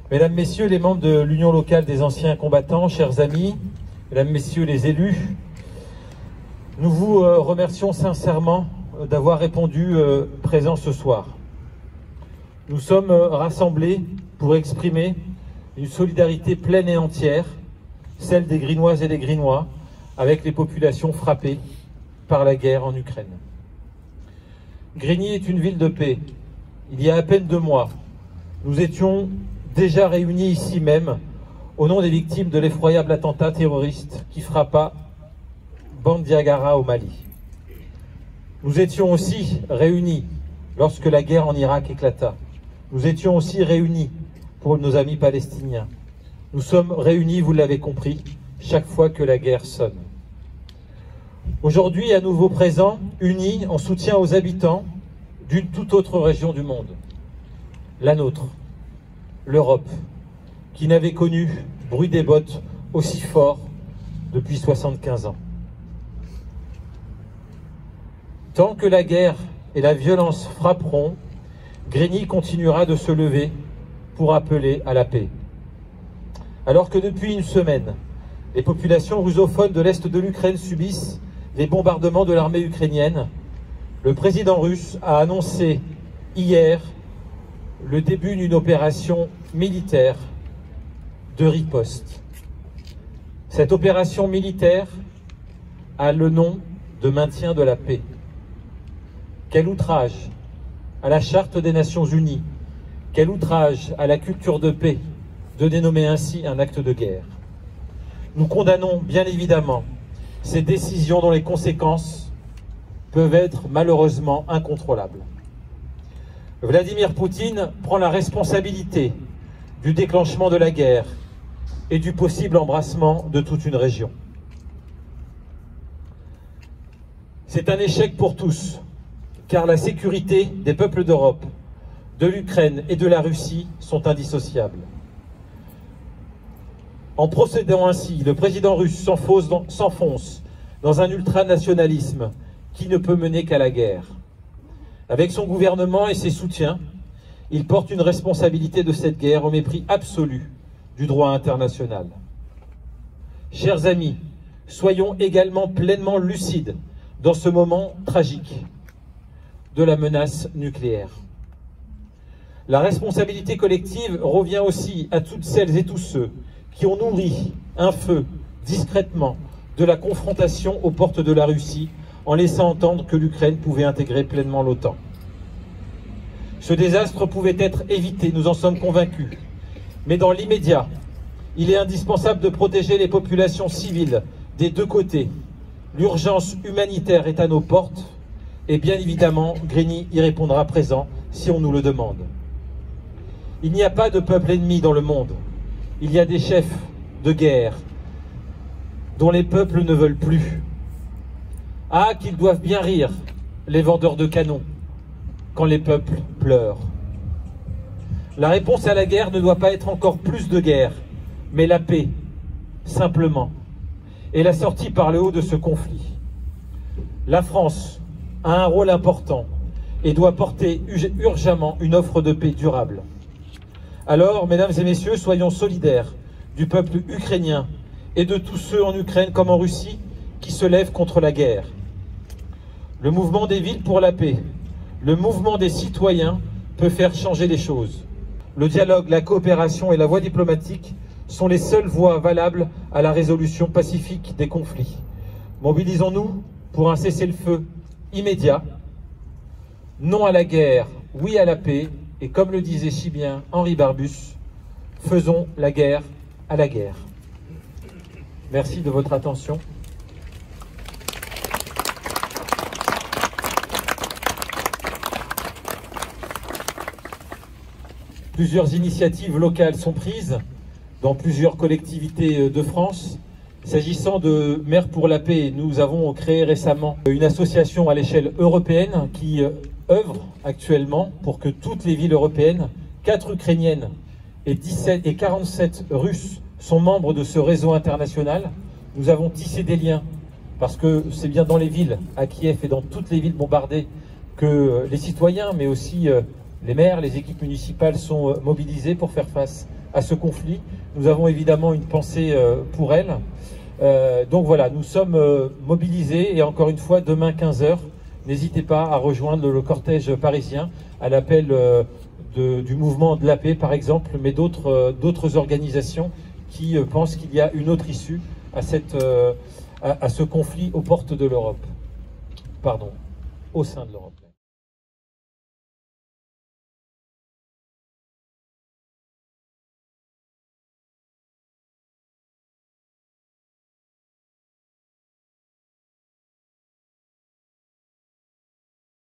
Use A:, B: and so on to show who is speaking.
A: Mesdames, Messieurs les membres de l'Union locale des anciens combattants, chers amis, Mesdames, Messieurs les élus, nous vous remercions sincèrement d'avoir répondu présent ce soir. Nous sommes rassemblés pour exprimer une solidarité pleine et entière, celle des Grinoises et des Grinois, avec les populations frappées par la guerre en Ukraine. Grigny est une ville de paix. Il y a à peine 2 mois, nous étions déjà réunis ici même au nom des victimes de l'effroyable attentat terroriste qui frappa Bandiagara au Mali. Nous étions aussi réunis lorsque la guerre en Irak éclata. Nous étions aussi réunis pour nos amis palestiniens. Nous sommes réunis, vous l'avez compris, chaque fois que la guerre sonne. Aujourd'hui, à nouveau présents, unis en soutien aux habitants d'une toute autre région du monde, la nôtre, l'Europe, qui n'avait connu bruit des bottes aussi fort depuis 75 ans. Tant que la guerre et la violence frapperont, Grigny continuera de se lever pour appeler à la paix. Alors que depuis une semaine, les populations russophones de l'Est de l'Ukraine subissent les bombardements de l'armée ukrainienne, le président russe a annoncé hier le début d'une opération militaire de riposte. Cette opération militaire a le nom de maintien de la paix. Quel outrage à la Charte des Nations Unies, quel outrage à la culture de paix de dénommer ainsi un acte de guerre. Nous condamnons bien évidemment ces décisions dont les conséquences peuvent être malheureusement incontrôlables. Vladimir Poutine prend la responsabilité du déclenchement de la guerre et du possible embrasement de toute une région. C'est un échec pour tous, car la sécurité des peuples d'Europe, de l'Ukraine et de la Russie sont indissociables. En procédant ainsi, le président russe s'enfonce dans un ultranationalisme qui ne peut mener qu'à la guerre. Avec son gouvernement et ses soutiens, il porte une responsabilité de cette guerre au mépris absolu du droit international. Chers amis, soyons également pleinement lucides dans ce moment tragique de la menace nucléaire. La responsabilité collective revient aussi à toutes celles et tous ceux qui ont nourri un feu discrètement de la confrontation aux portes de la Russie en laissant entendre que l'Ukraine pouvait intégrer pleinement l'OTAN. Ce désastre pouvait être évité, nous en sommes convaincus. Mais dans l'immédiat, il est indispensable de protéger les populations civiles des 2 côtés. L'urgence humanitaire est à nos portes et bien évidemment, Grigny y répondra présent si on nous le demande. Il n'y a pas de peuple ennemi dans le monde. Il y a des chefs de guerre dont les peuples ne veulent plus. Ah, qu'ils doivent bien rire, les vendeurs de canons, quand les peuples pleurent. La réponse à la guerre ne doit pas être encore plus de guerre, mais la paix, simplement, et la sortie par le haut de ce conflit. La France a un rôle important et doit porter urgemment une offre de paix durable. Alors, mesdames et messieurs, soyons solidaires du peuple ukrainien et de tous ceux en Ukraine comme en Russie qui se lèvent contre la guerre. Le mouvement des villes pour la paix, le mouvement des citoyens peut faire changer les choses. Le dialogue, la coopération et la voie diplomatique sont les seules voies valables à la résolution pacifique des conflits. Mobilisons-nous pour un cessez-le-feu immédiat. Non à la guerre, oui à la paix. Et comme le disait si bien Henri Barbus, faisons la guerre à la guerre. Merci de votre attention. Plusieurs initiatives locales sont prises dans plusieurs collectivités de France. S'agissant de Mères pour la paix, nous avons créé récemment une association à l'échelle européenne qui œuvre actuellement pour que toutes les villes européennes, 4 ukrainiennes et 47 russes sont membres de ce réseau international. Nous avons tissé des liens parce que c'est bien dans les villes, à Kiev et dans toutes les villes bombardées, que les citoyens, mais aussi les maires, les équipes municipales sont mobilisés pour faire face à ce conflit. Nous avons évidemment une pensée pour elle. Donc voilà, nous sommes mobilisés et encore une fois, demain 15 h, n'hésitez pas à rejoindre le cortège parisien à l'appel du mouvement de la paix par exemple, mais d'autres organisations qui pensent qu'il y a une autre issue à ce conflit aux portes de l'Europe. Pardon, au sein de l'Europe.